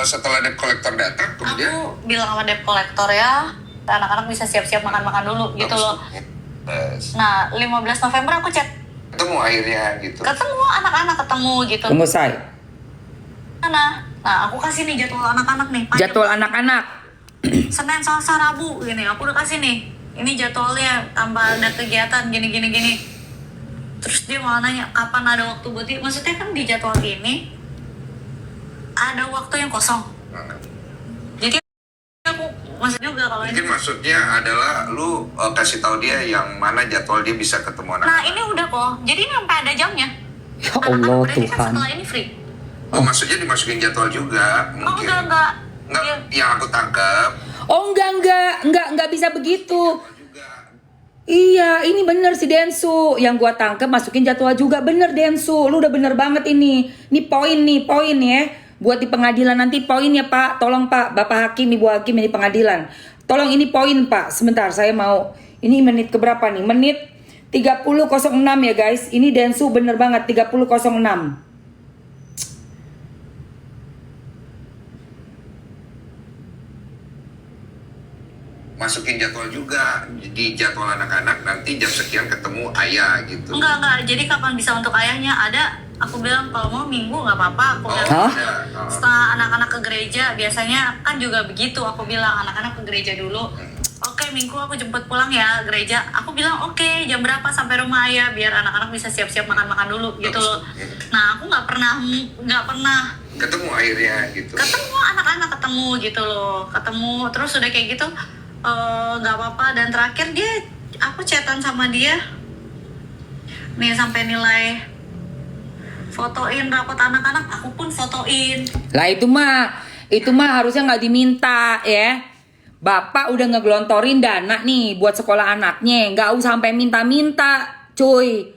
setelah debt collector datang, kemudian aku bilang sama debt collector ya, anak-anak bisa siap-siap makan-makan dulu gitu loh. Nah, 15 November aku chat. Ketemu akhirnya gitu. Ketemu anak-anak gitu. Tunggu say. Nah, aku kasih nih jadwal anak-anak nih. Jadwal anak-anak. Senin, Selasa, Rabu gini. Aku udah kasih nih. Ini jadwalnya tambah ada kegiatan gini. Terus dia malah nanya kapan ada waktu buat dia. Maksudnya kan di jadwal ini ada waktu yang kosong. Jadi aku maksudnya juga kalau Mungkin ini. maksudnya adalah lu kasih tahu dia yang mana jadwal dia bisa ketemu anak. Nah ini udah kok. Jadi ini sampai ada jamnya. Ya Allah berarti kan Tuhan. setelah ini free. Oh, maksudnya dimasukin jadwal juga Oh mungkin. enggak. Enggak, yang aku tangkap. Oh enggak bisa begitu. Iya, ini bener si Densu. Yang gua tangkep masukin jadwal juga. Bener Densu, lu udah bener banget ini. Ini poin ya. Buat di pengadilan nanti poin ya Pak. Tolong Pak, Bapak Hakim, Ibu Hakim di pengadilan. Tolong ini poin Pak. Sebentar, saya mau. Ini menit keberapa nih? Menit 30.06 ya guys. Ini Densu bener banget 30.06. Masukin jadwal juga di jadwal anak-anak, nanti jam sekian ketemu ayah gitu. Enggak. Jadi kapan bisa untuk ayahnya ada. Aku bilang kalau mau minggu nggak apa-apa. Aku bilang Hah? setelah anak-anak ke gereja biasanya kan juga begitu. Aku bilang anak-anak ke gereja dulu. Oke, minggu aku jemput pulang ya gereja. Aku bilang oke, jam berapa sampai rumah ayah biar anak-anak bisa siap-siap makan-makan dulu gitu loh. Nah aku nggak pernah Ketemu akhirnya gitu. ketemu anak-anak ketemu gitu loh. Ketemu terus udah kayak gitu nggak apa-apa. Dan terakhir aku chatan sama dia nih sampai nilai fotoin rapot anak-anak, aku pun fotoin. Lah itu mah harusnya nggak diminta ya. Bapak udah ngegelontorin dana nih buat sekolah anaknya, nggak usah sampai minta-minta, cuy.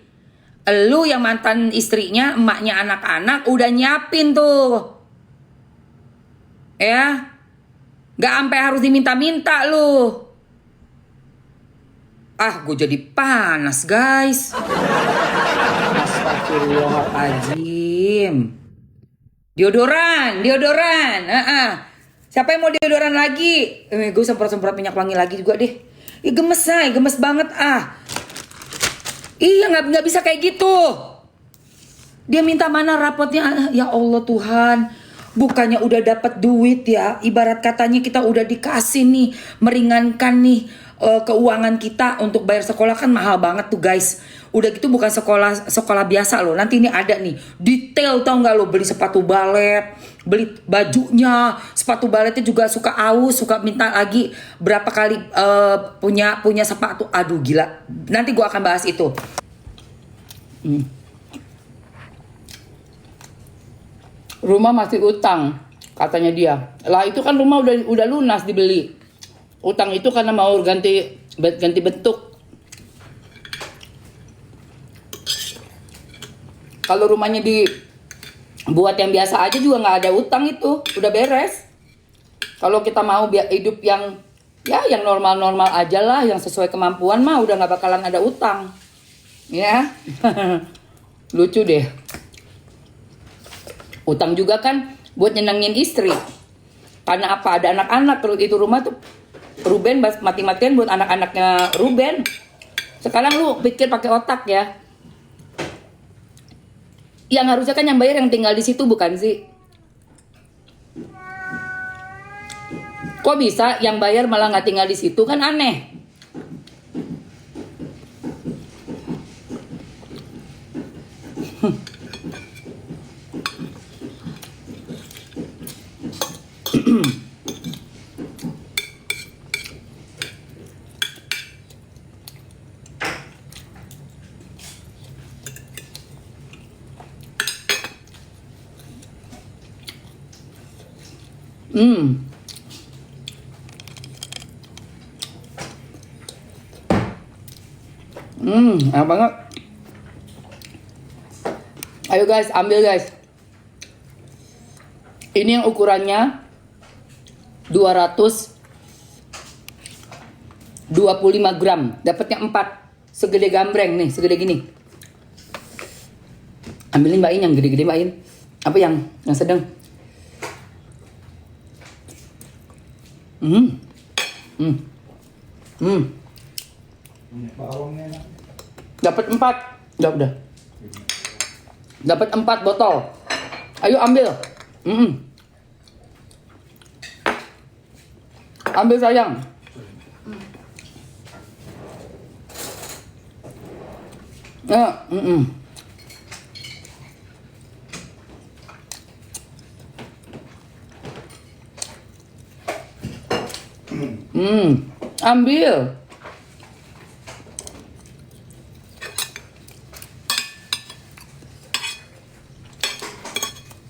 Lu yang mantan istrinya, emaknya anak-anak udah nyiapin tuh, ya. Nggak sampai harus diminta-minta lu. Ah, gue jadi panas guys. Astagfirullahaladzim. Deodoran. Siapa yang mau deodoran lagi? Gue semprot minyak wangi lagi juga deh. Ih gemes banget ah. Iya nggak bisa kayak gitu. Dia minta mana rapotnya? Ya Allah Tuhan. Bukannya udah dapat duit ya. Ibarat katanya kita udah dikasih nih, meringankan nih keuangan kita untuk bayar sekolah kan mahal banget tuh guys. Udah gitu bukan sekolah biasa loh. Nanti ini ada nih detail, tau nggak lo, beli sepatu balet, beli bajunya, sepatu baletnya juga suka aus, suka minta lagi berapa kali punya sepatu. Aduh gila. Nanti gua akan bahas itu. Rumah masih utang katanya dia. Lah itu kan rumah udah lunas dibeli. Utang itu karena mau ganti bentuk. Kalau rumahnya dibuat yang biasa aja juga nggak ada utang, itu udah beres. Kalau kita mau hidup yang normal-normal aja lah, yang sesuai kemampuan mah udah nggak bakalan ada utang, ya. Lucu deh. Utang juga kan buat nyenengin istri. Karena apa? Ada anak-anak, terus itu rumah tuh Ruben mati-matian buat anak-anaknya Ruben. Sekarang lu pikir pakai otak ya. Yang harusnya kan yang bayar yang tinggal di situ, bukan sih? Kok bisa yang bayar malah nggak tinggal di situ, kan aneh. Enak banget. Ayo guys, ambil guys. Ini yang ukurannya 225 gram. Dapatnya 4. Segede gambreng nih, segede gini. Ambilin Mbak In yang gede-gede Mbak In. Apa yang sedang? Dapat 4. Udah. Dapat 4 botol. Ayo ambil. Ambil sayang. Ya, ambil.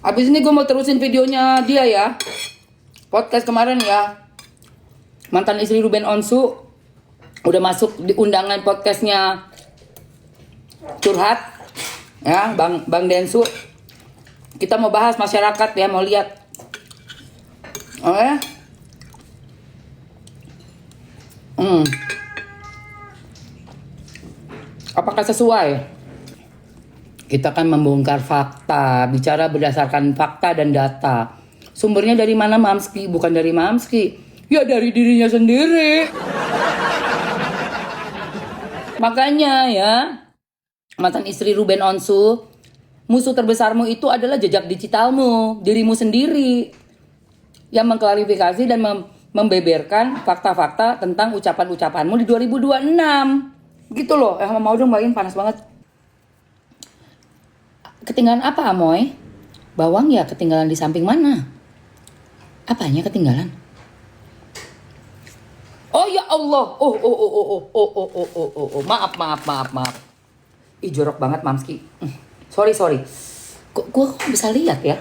Abis ini gue mau terusin videonya dia ya. Podcast kemarin ya. Mantan istri Ruben Onsu udah masuk di undangan podcastnya Curhat ya, Bang Densu. Kita mau bahas masyarakat ya, mau lihat. Oke. Apakah sesuai? Kita kan membongkar fakta, bicara berdasarkan fakta dan data. Sumbernya dari mana, Mamski? Bukan dari Mamski. Ya dari dirinya sendiri. Makanya ya, mantan istri Ruben Onsu, musuh terbesarmu itu adalah jejak digitalmu, dirimu sendiri. Yang mengklarifikasi dan membeberkan fakta-fakta tentang ucapan-ucapanmu di 2026. Gitu loh, mau dong bayin, panas banget. Ketinggalan apa, Amoy? Bawang ya ketinggalan di samping mana? Apanya ketinggalan? Oh ya Allah. Maaf. Ih, jorok banget Mamski. Sorry. Kok gua bisa lihat ya?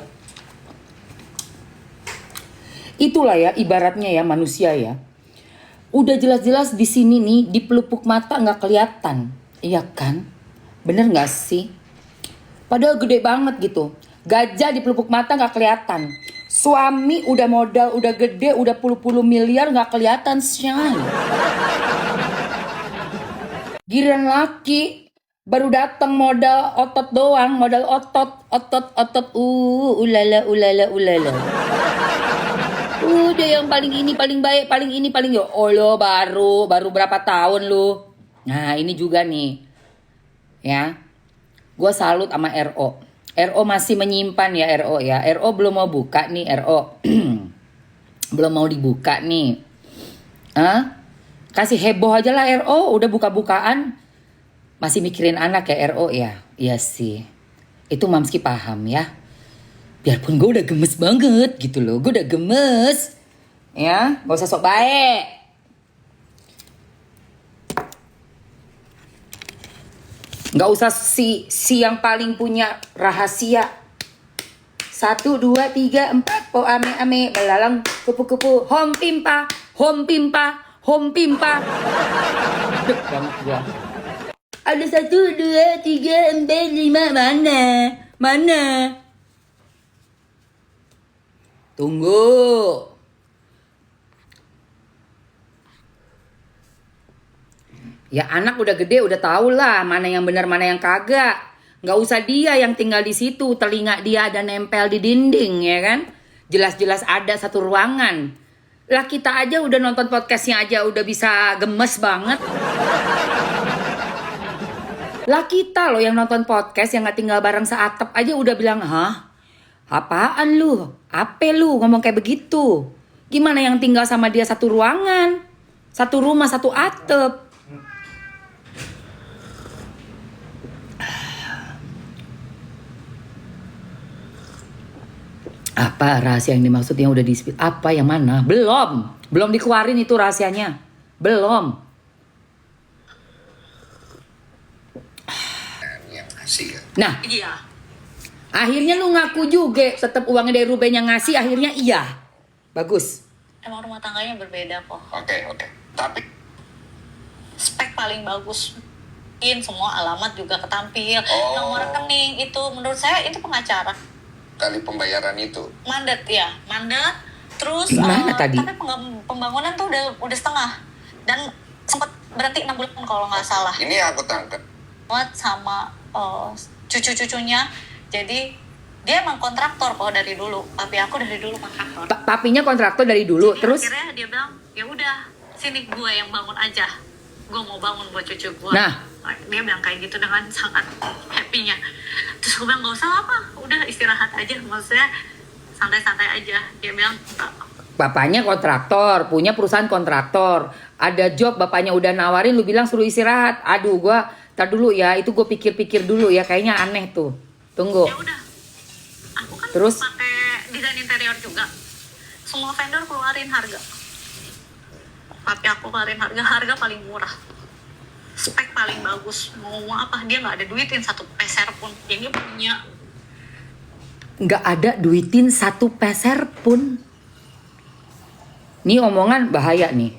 Itulah ya ibaratnya ya manusia ya. Udah jelas-jelas di sini nih di pelupuk mata nggak kelihatan, iya kan? Bener nggak sih? Padahal gede banget gitu. Gajah di pelupuk mata nggak kelihatan. Suami udah modal, udah gede, udah puluh-puluh miliar nggak kelihatan shine. Giliran laki baru datang modal otot doang, modal otot. Ulala. Udah yang paling ini paling baik, paling ini paling yo. Oh lo baru berapa tahun lu? Nah ini juga nih, ya. Gue salut sama RO. RO masih menyimpan ya RO ya. RO belum mau buka nih RO. Belum mau dibuka nih. Kasih heboh aja lah RO. Udah buka-bukaan. Masih mikirin anak ya RO ya. Iya sih. Itu Mamski paham ya. Biarpun gue udah gemes banget gitu loh. Gue udah gemes. Ya. Gak usah sok baik. Gak usah si yang paling punya rahasia. 1, 2, 3, 4 po ame belalang kupu-kupu hom pimpa. Dek banget gua. Ada 1, 2, 3, 4, 5 mana? Tunggu. Ya anak udah gede udah tau lah mana yang benar mana yang kagak. Nggak usah dia yang tinggal di situ, telinga dia ada nempel di dinding ya kan. Jelas-jelas ada satu ruangan. Lah kita aja udah nonton podcastnya aja udah bisa gemes banget. Lah kita loh yang nonton podcast yang nggak tinggal bareng seatap aja udah bilang hah? Apaan lu? Apa lu ngomong kayak begitu? Gimana yang tinggal sama dia satu ruangan? Satu rumah, satu atap. Apa rahasia yang dimaksud yang udah di-spill? Apa yang mana? Belum dikeluarin itu rahasianya. Belum. Yang ngasih kan. Nah, Iya. akhirnya lu ngaku juga tetap uangnya dari Ruben yang ngasih, akhirnya iya. Bagus. Emang rumah tangganya berbeda kok. Oke. Tapi Spek paling bagus. Semua alamat juga ketampil. Oh. Nomor rekening itu menurut saya itu pengacara. kali pembayaran itu. Mandat. Terus Gimana tadi? tapi pembangunan tuh udah setengah dan sempat berhenti 6 bulan kalau nggak salah. Ini aku tangkap. Buat sama cucu-cucunya. Jadi Dia emang kontraktor kok dari dulu. Papi aku dari dulu kontraktor. Papinya kontraktor dari dulu, Jadi terus? akhirnya dia bilang, ya udah, sini gue yang bangun aja. Gue mau bangun buat cucu gue. Nah. Dia bilang kayak gitu dengan sangat happy-nya. Terus gue bilang, gak usah apa, udah istirahat aja. Maksudnya santai-santai aja. Dia bilang, Bapaknya kontraktor, punya perusahaan kontraktor. Ada job bapaknya udah nawarin, lu bilang suruh istirahat. Aduh, tar dulu ya, itu gue pikir-pikir dulu ya, kayaknya aneh tuh. Tunggu. ya udah. Aku kan Terus? pakai desain interior juga. Semua vendor keluarin harga. Papi aku keluarin harga paling murah. Spek paling bagus. Mau apa, dia nggak ada duitin satu peser pun. Jadi punya. Nggak ada duitin 1 peser pun. Nih omongan bahaya nih.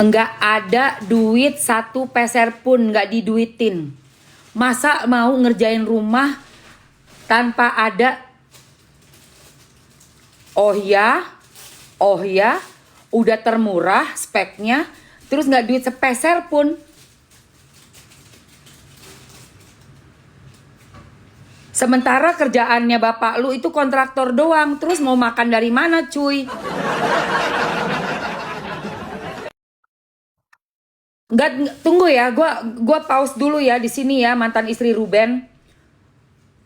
Nggak ada duit 1 peser pun, nggak diduitin. Masa mau ngerjain rumah tanpa ada oh ya, udah termurah speknya, terus nggak duit sepeser pun. Sementara kerjaannya bapak lu itu kontraktor doang, terus mau makan dari mana cuy? Enggak, tunggu ya, gua pause dulu ya di sini ya, mantan istri Ruben.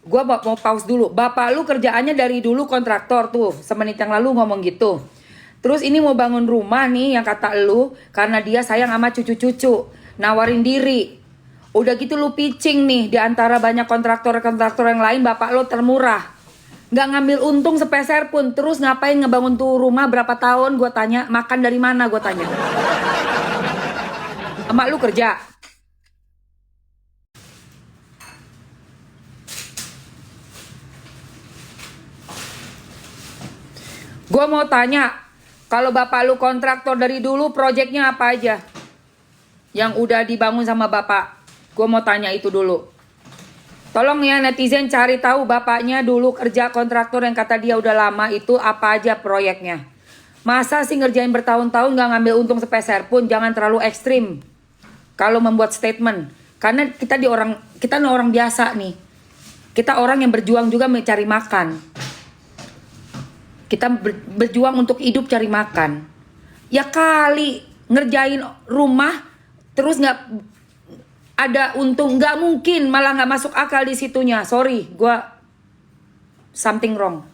Gua mau pause dulu. Bapak lu kerjaannya dari dulu kontraktor tuh, semenit yang lalu ngomong gitu. Terus ini mau bangun rumah nih yang kata lu, karena dia sayang sama cucu-cucu, nawarin diri. Udah gitu lu pitching nih, di antara banyak kontraktor-kontraktor yang lain bapak lu termurah. Nggak ngambil untung sepeser pun. Terus ngapain ngebangun tuh rumah berapa tahun? Gua tanya, makan dari mana? Gua tanya. Emak lu kerja. Gua mau tanya, kalau bapak lu kontraktor dari dulu, proyeknya apa aja? Yang udah dibangun sama bapak. Gua mau tanya itu dulu. Tolong ya netizen cari tahu bapaknya dulu kerja kontraktor yang kata dia udah lama itu apa aja proyeknya. Masa sih ngerjain bertahun-tahun gak ngambil untung sepeser pun? Jangan terlalu ekstrim kalau membuat statement, karena kita orang biasa nih. Kita orang yang berjuang juga mencari makan. Kita berjuang untuk hidup cari makan. Ya kali ngerjain rumah terus nggak ada untung, nggak mungkin, malah nggak masuk akal di situnya. Sorry, gue something wrong.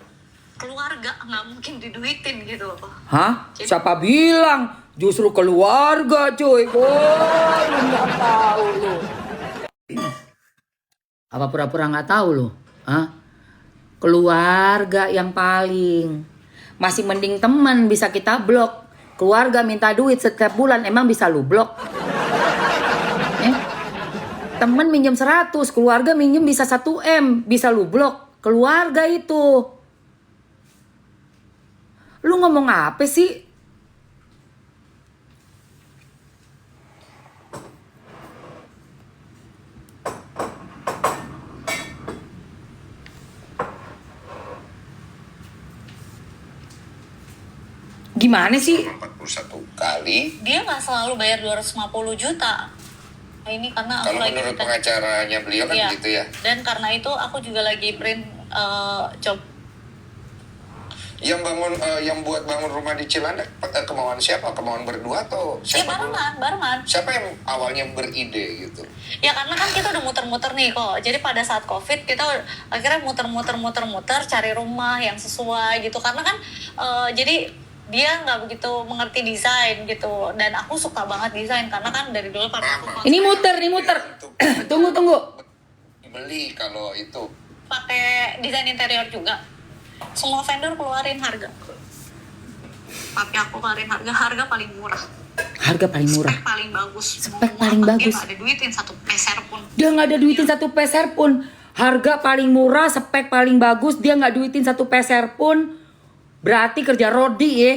Keluarga nggak mungkin diduitin gitu loh. Hah? Siapa bilang? Justru keluarga cuy. Oh, lu nggak tahu lu. Apa pura-pura nggak tahu lu? Hah? Keluarga yang paling. Masih mending teman bisa kita blok. Keluarga minta duit setiap bulan emang bisa lu blok? Temen minjem 100, keluarga minjem bisa 1 M, bisa lu blok. Keluarga itu. Lu ngomong apa sih? Gimana sih? 41 kali. Dia nggak selalu bayar 250 juta. Nah, ini karena aku Kalau lagi menurut pengacaranya beliau kan iya. gitu ya. Dan karena itu aku juga lagi print job. Yang buat bangun rumah di Cilandak kemauan siapa? Kemauan berdua atau Ya siapa? barengan. Siapa yang awalnya beride gitu? Ya karena kan kita udah muter-muter nih kok. Jadi pada saat COVID kita akhirnya muter-muter cari rumah yang sesuai gitu. Karena kan jadi dia nggak begitu mengerti desain gitu. Dan aku suka banget desain karena kan dari dulu aku Ini muter. Tunggu. Beli kalau itu. pakai desain interior juga. Semua vendor keluarin harga. Papi aku keluarin harga paling murah. Harga paling murah. Spek paling bagus. Spek paling bagus. Dia nggak ada duitin 1 peser pun. Dia nggak ada duitin 1 peser pun. Harga paling murah, spek paling bagus, dia nggak duitin 1 peser pun. Berarti kerja rodi ya.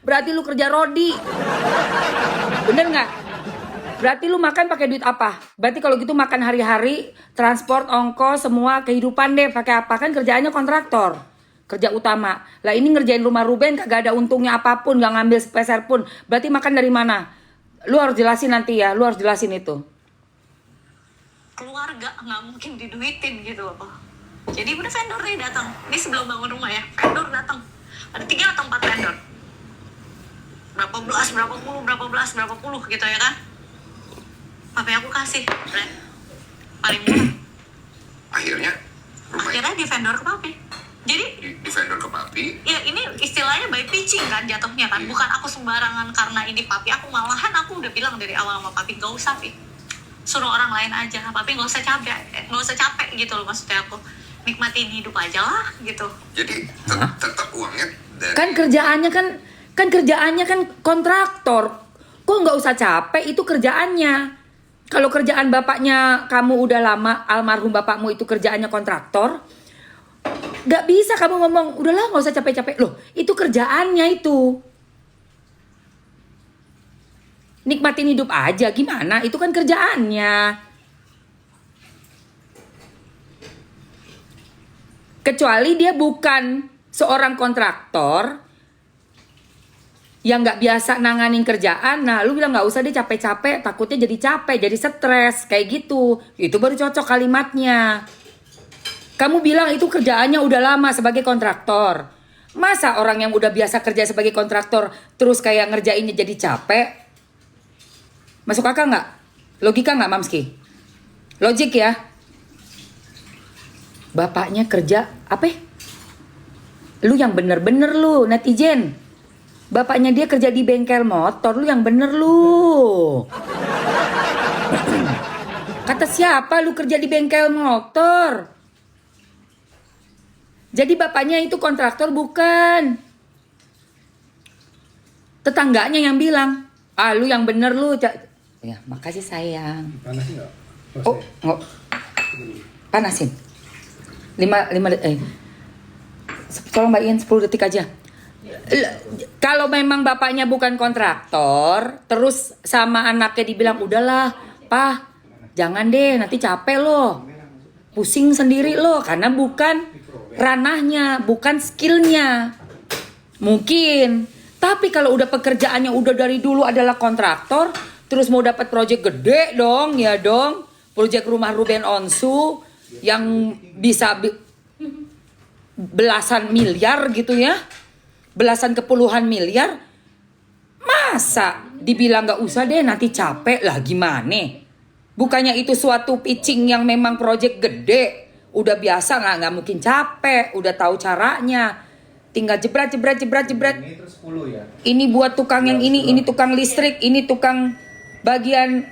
Berarti lu kerja rodi. Bener nggak? Berarti lu makan pakai duit apa? Berarti kalau gitu makan hari-hari, transport, ongkos, semua kehidupan deh pakai apa? Kan kerjaannya kontraktor, kerja utama. Lah ini ngerjain rumah Ruben kagak ada untungnya apapun, nggak ngambil sepeser pun. Berarti makan dari mana? Lu harus jelasin nanti ya, lu harus jelasin itu. Keluarga nggak mungkin diduitin gitu loh. Jadi udah vendor nih datang. Ini sebelum bangun rumah ya, vendor datang. Ada 3 atau 4 vendor. Berapa puluh gitu ya kan. Papi aku kasih, Ren. Paling murah. Akhirnya di vendor ke papi. Jadi di vendor ke papi. ya ini istilahnya by pitching kan jatuhnya kan. Bukan aku sembarangan karena ini papi aku, malahan aku udah bilang dari awal sama papi gak usah Pi. Suruh orang lain aja, papi gak usah capek gitu loh, maksudnya aku nikmatin hidup aja lah gitu. Jadi tetap uangnya dari Kan kerjaannya kan kontraktor. Kok nggak usah capek, itu kerjaannya. Kalau kerjaan bapaknya kamu udah lama, almarhum bapakmu itu kerjaannya kontraktor, nggak bisa kamu ngomong udahlah nggak usah capek-capek. Loh, itu kerjaannya itu. Nikmatin hidup aja gimana? Itu kan kerjaannya. Kecuali dia bukan seorang kontraktor yang nggak biasa nanganin kerjaan. Nah, lu bilang nggak usah deh capek-capek, takutnya jadi capek, jadi stres kayak gitu. Itu baru cocok kalimatnya. Kamu bilang itu kerjaannya udah lama sebagai kontraktor. Masa orang yang udah biasa kerja sebagai kontraktor terus kayak ngerjainnya jadi capek? Masuk akal nggak? Logika nggak, Mamski? Logik ya. Bapaknya kerja apa? Lu yang bener-bener lu, netizen. Bapaknya dia kerja di bengkel motor, lu yang bener lu. Kata siapa lu kerja di bengkel motor? Jadi bapaknya itu kontraktor bukan? Tetangganya yang bilang, lu yang bener lu. Ya, makasih sayang. Panasin nggak? Oh, nggak. Panasin. 5 detik. Tolong Mbak Ian 10 detik aja. Kalau memang bapaknya bukan kontraktor, terus sama anaknya dibilang udahlah, Pak, jangan deh, nanti capek loh, pusing sendiri loh, karena bukan ranahnya, bukan skillnya. Mungkin. Tapi kalau udah pekerjaannya udah dari dulu adalah kontraktor, terus mau dapat proyek gede dong, ya dong, proyek rumah Ruben Onsu yang bisa belasan miliar gitu ya. Belasan ke puluhan miliar, masa dibilang gak usah deh nanti capek lah gimana? Bukannya itu suatu pitching yang memang project gede, udah biasa nggak mungkin capek, udah tahu caranya, tinggal jebret. Ini terus 10 ya. Ini buat tukang yang ini tukang listrik, ini tukang bagian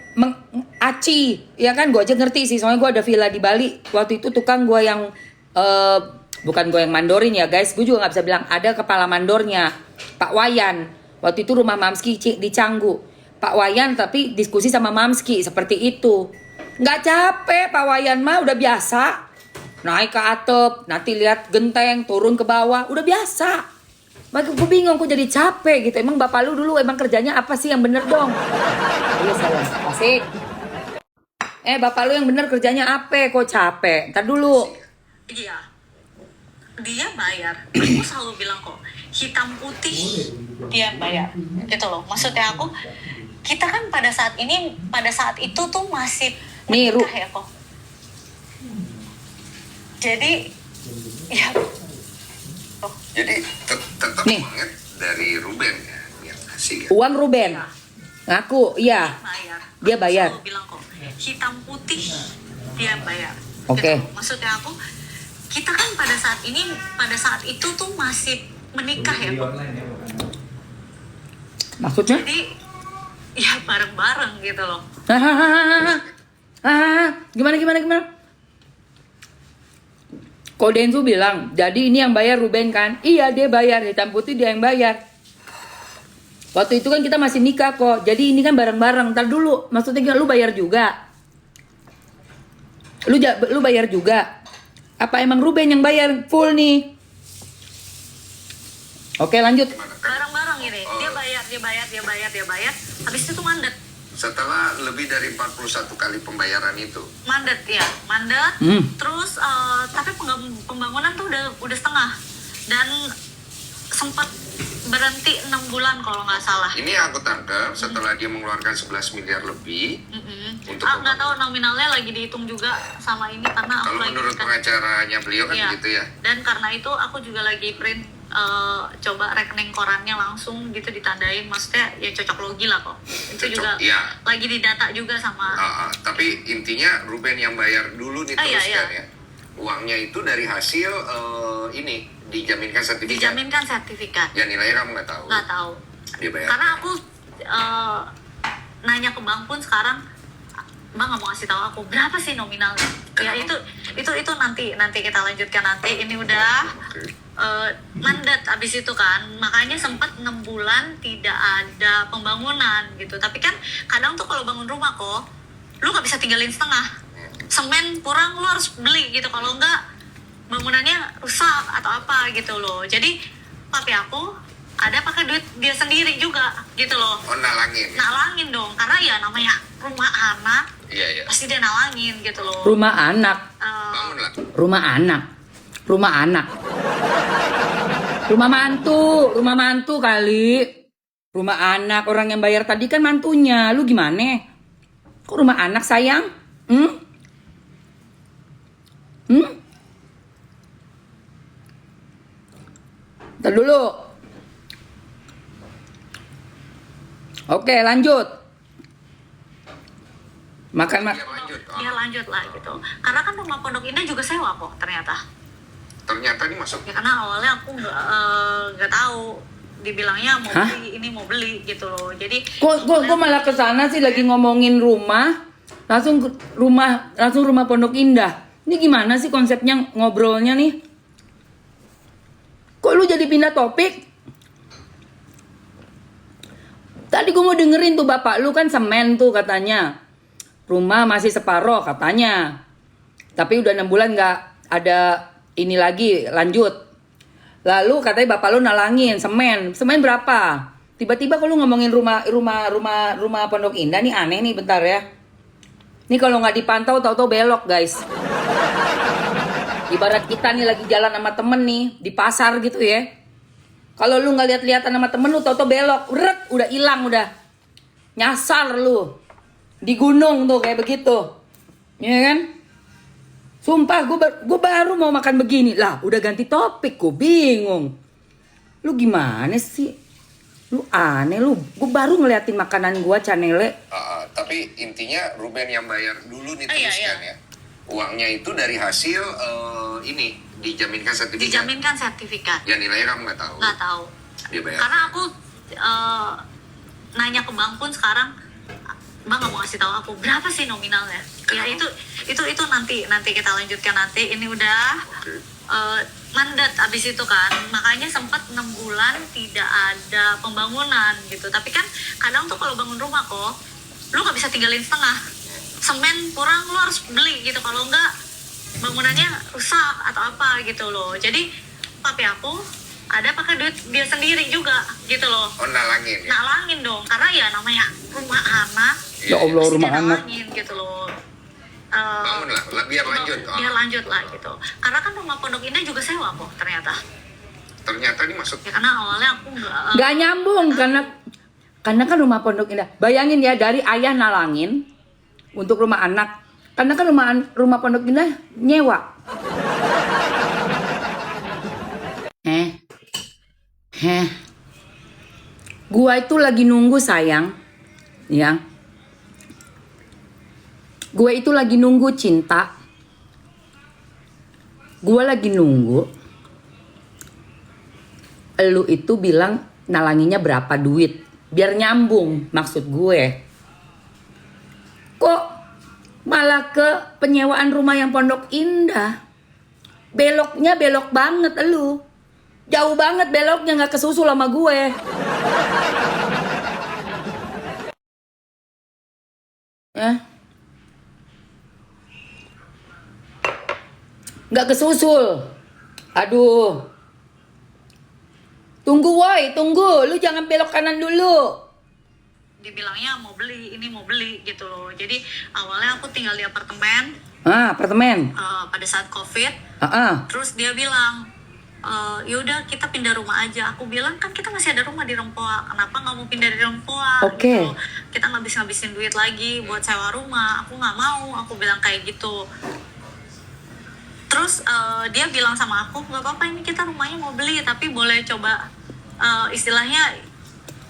aci, ya kan? Gue aja ngerti sih, soalnya gue ada villa di Bali. Waktu itu tukang gue yang bukan gue yang mandorin ya guys, gue juga nggak bisa bilang, ada kepala mandornya, Pak Wayan. Waktu itu rumah Mamski di Canggu, Pak Wayan tapi diskusi sama Mamski seperti itu. Nggak capek, Pak Wayan mah udah biasa. Naik ke atap, nanti lihat genteng, turun ke bawah, udah biasa. Makanya gue bingung, kok jadi capek gitu. Emang bapak lu dulu emang kerjanya apa sih yang bener dong? Iya sayang, asik. Bapak lu yang bener kerjanya apa? Kok capek? Ntar dulu. Iya, dia bayar. Aku selalu bilang kok, hitam putih dia bayar. Gitu loh. Maksudnya aku, kita kan pada saat itu tuh masih Nih, menikah ya kok. Jadi, ya. Jadi tetap Nih. uangnya dari Ruben ya, yang kasih ya. Uang Ruben. Ngaku, iya. Bayar. Dia bayar. Aku selalu bilang kok, hitam putih dia bayar. Oke. Gitu. Maksudnya aku, kita kan pada saat itu tuh masih menikah ya Di kok. online ya, bukan? Maksudnya? Jadi ya bareng-bareng gitu loh. Gimana? Kok Densu bilang, jadi ini yang bayar Ruben kan? Iya, dia bayar, hitam putih dia yang bayar. Waktu itu kan kita masih nikah kok, jadi ini kan bareng-bareng. Ntar dulu, maksudnya lu bayar juga? Lu bayar juga? Apa emang Ruben yang bayar full nih? Oke, lanjut. Bareng-bareng ini. Dia bayar. Habis itu mandat. Setelah lebih dari 41 kali pembayaran itu. Mandat. Terus tapi pembangunan tuh udah setengah. Dan sempat berhenti 6 bulan kalau nggak salah. Ini yang aku tangkap setelah dia mengeluarkan 11 miliar lebih untuk Nggak tahu nominalnya lagi dihitung juga sama ini karena aku kalau lagi menurut pengacaranya beliau kan Iya. begitu ya. Dan karena itu aku juga lagi print coba rekening korannya langsung gitu ditandain, maksudnya ya cocok logi lah kok. Itu Cocok, juga iya. lagi didata juga sama. Tapi intinya Ruben yang bayar dulu nih Iya, terus iya. kan ya. Uangnya itu dari hasil ini dijaminkan sertifikat. Dijaminkan sertifikat. Ya nilainya kamu nggak tahu. Nggak tahu. Dia bayar. Karena aku nanya ke bank pun sekarang, Bang nggak mau kasih tahu aku berapa sih nominalnya. Ya Kenapa? itu nanti kita lanjutkan nanti. Ini udah Oke. mandat abis itu kan, makanya sempat 6 bulan tidak ada pembangunan gitu. Tapi kan kadang tuh kalau bangun rumah kok, lu nggak bisa tinggalin setengah. Semen kurang lu harus beli gitu, kalau enggak bangunannya rusak atau apa gitu loh. Jadi papi aku ada pakai duit dia sendiri juga gitu loh. Oh nalangin. Nalangin dong, karena ya namanya rumah anak Iya iya. pasti dia nalangin gitu loh. Rumah anak. Bangunlah. Rumah anak. Rumah anak. Rumah mantu kali. Rumah anak, orang yang bayar tadi kan mantunya. Lu gimana? Kok rumah anak sayang? Ntar dulu. Oke, lanjut. Makan Dia lanjut. Ya lanjut lah gitu. Karena kan rumah Pondok Indah juga sewa kok ternyata. Ternyata ini masuk. Ya karena awalnya aku nggak tahu, dibilangnya mau Hah? beli ini mau beli gitu loh. Jadi Kok malah kesana sih lagi ngomongin rumah, langsung rumah Pondok Indah. Ini gimana sih konsepnya ngobrolnya nih? Kok lu jadi pindah topik? Tadi gue mau dengerin tuh bapak lu kan semen tuh katanya. Rumah masih separoh katanya. Tapi udah 6 bulan nggak ada ini lagi lanjut. Lalu katanya bapak lu nalangin semen berapa? Tiba-tiba kalau ngomongin rumah Pondok Indah nih aneh nih, bentar ya. Ini kalau nggak dipantau tahu-tahu belok guys. Ibarat kita nih lagi jalan sama temen nih di pasar gitu ya. Kalau lu nggak lihat-lihatan sama temen lu tahu-tahu belok, udah hilang udah. Nyasar lu. Di gunung tuh kayak begitu. Ya kan? Sumpah gue baru mau makan begini. Lah udah ganti topik, gue bingung. Lu gimana sih? Lu aneh lu. Gue baru ngeliatin makanan gue channelnya. Tapi intinya Ruben yang bayar dulu nih Iya, terus iya. kan ya. Uangnya itu dari hasil ini dijaminkan sertifikat. dijaminkan sertifikat. Ya nilainya kamu nggak tahu. Nggak tahu. Dia bayar. Karena aku nanya ke bank pun sekarang, Bang nggak mau kasih tahu aku berapa sih nominalnya. Ya Kenapa? itu nanti kita lanjutkan nanti. Ini udah Oke. mandat abis itu kan, makanya sempat 6 bulan tidak ada pembangunan gitu. Tapi kan kadang tuh kalau bangun rumah kok, lu nggak bisa tinggalin setengah. Semen kurang lu harus beli gitu, kalau enggak bangunannya rusak atau apa gitu loh. Jadi papi aku ada pakai duit dia sendiri juga gitu loh. Oh nalangin ya. Nalangin dong, karena ya namanya rumah anak Ya Allah, pasti rumah dia anak. nalangin gitu loh. Bangunlah, biar lanjut. Biar lanjut lah gitu. Karena kan rumah Pondok Indah juga sewa kok ternyata. Ternyata ini masuk. Ya karena awalnya aku Gak nyambung karena kan rumah Pondok Indah. Bayangin ya, dari ayah nalangin untuk rumah anak. Karena kan rumah Pondok Indah nyewa. Gua itu lagi nunggu sayang. Ya. Gua itu lagi nunggu cinta. Gua lagi nunggu. Lu itu bilang nalanginya berapa duit. Biar nyambung maksud gue. Kok malah ke penyewaan rumah yang Pondok Indah? Beloknya belok banget lu. Jauh banget beloknya, gak kesusul sama gue. Ya. Gak kesusul. Aduh. Tunggu woi, tunggu. Lu jangan belok kanan dulu. dibilangnya mau beli ini mau beli gitu loh. Jadi awalnya aku tinggal di apartemen Apartemen. pada saat COVID. Ah. Terus dia bilang yaudah kita pindah rumah aja. Aku bilang kan kita masih ada rumah di Rempoa, kenapa nggak mau pindah dari Rempoa? Oke. Gitu. Kita ngabisin duit lagi buat sewa rumah. Aku nggak mau, aku bilang kayak gitu. Terus dia bilang sama aku, nggak apa-apa ini kita rumahnya mau beli, tapi boleh coba istilahnya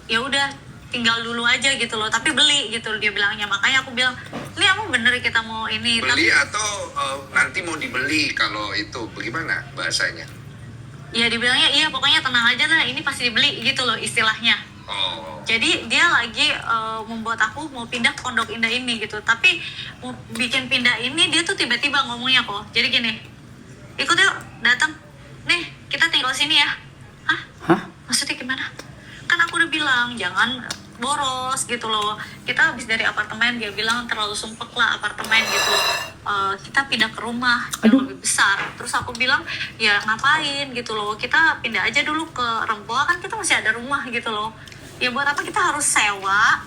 ya udah tinggal dulu aja gitu loh, tapi beli gitu dia bilangnya. Makanya aku bilang, ini emang bener kita mau ini Beli atau nanti mau dibeli, kalau itu bagaimana bahasanya? ya dibilangnya iya pokoknya tenang aja lah, ini pasti dibeli gitu loh istilahnya. Oh. Jadi dia lagi membuat aku mau pindah ke Pondok Indah ini gitu, tapi mau bikin pindah ini dia tuh tiba-tiba ngomongnya kok. Jadi gini, ikut yuk, datang, nih kita tinggal sini ya. Hah? Maksudnya gimana? Kan aku udah bilang jangan boros gitu loh. Kita habis dari apartemen, dia bilang terlalu sumpek lah apartemen gitu. Kita pindah ke rumah yang lebih besar. Terus aku bilang ya ngapain gitu loh, kita pindah aja dulu ke Rempoa, kan kita masih ada rumah gitu loh. Ya buat apa kita harus sewa,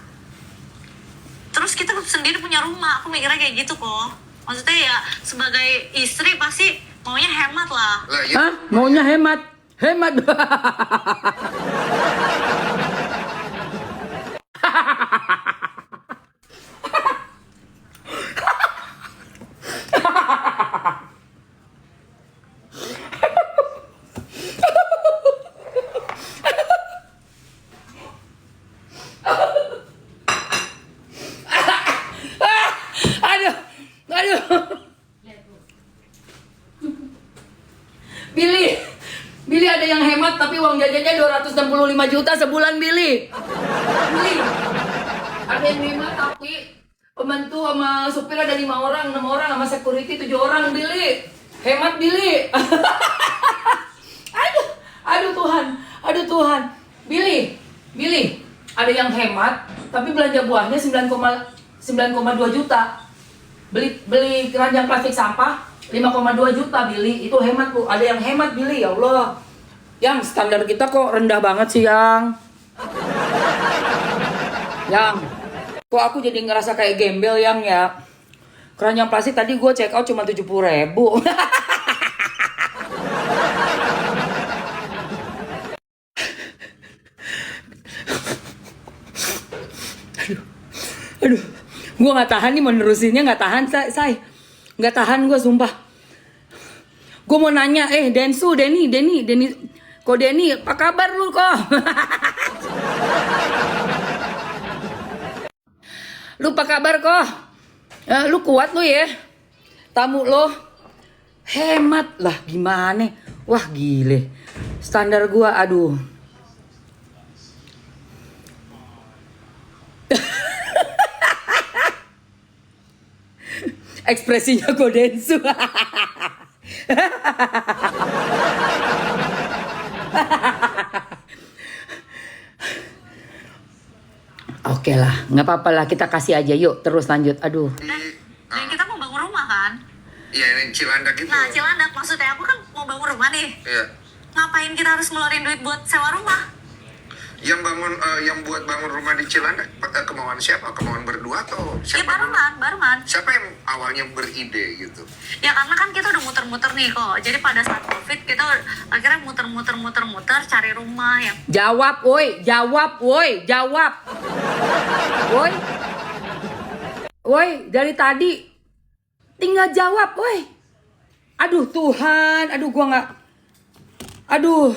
terus kita sendiri punya rumah. Aku mikirnya kayak gitu kok. Maksudnya ya sebagai istri pasti maunya hemat lah. Lah, ya. Hah? Maunya hemat? Hemat. Aduh, aduh. Billy ada yang hemat tapi uang jajannya 265 juta sebulan, Billy. Ada yang hemat tapi pembantu sama supir ada 5 orang, 6 orang sama security 7 orang, Billy. Hemat, Billy. aduh Tuhan. Billy, ada yang hemat tapi belanja buahnya 9,2 juta. Beli keranjang plastik sampah 5,2 juta, Billy. Itu hemat, Bu. Ada yang hemat, Billy. Ya Allah. Yang standar kita kok rendah banget sih, Yang. Kok aku jadi ngerasa kayak gembel, Yang, ya. Keranjang plastik tadi gue check out cuma 70.000. Aduh, gue nggak tahan nih menerusinnya, nggak tahan, say, nggak tahan gue sumpah. Gue mau nanya, Denny, kok Denny, apa kabar lu kok? Lu apa kabar kok? Lu kuat lu ya? Tamu lo hemat lah, gimana? Wah gile, standar gue, aduh. Ekspresinya Godensu. Oke lah, nggak apa-apa lah, kita kasih aja yuk, terus lanjut. Aduh. Dan kita mau bangun rumah kan? Iya, yang Cilandak itu. Nah Cilandak, maksudnya aku kan mau bangun rumah nih. Iya. Ngapain kita harus ngeluarin duit buat sewa rumah? Yang buat bangun rumah di Cilandak, kemauan siapa? Kemauan berdua atau Ya siapa? barengan. Siapa yang awalnya beride gitu? Ya karena kan kita udah muter-muter nih kok. Jadi pada saat COVID kita akhirnya muter-muter cari rumah yang Jawab, woi. Woi, dari tadi tinggal jawab, woi. Aduh Tuhan, aduh gua nggak. Aduh.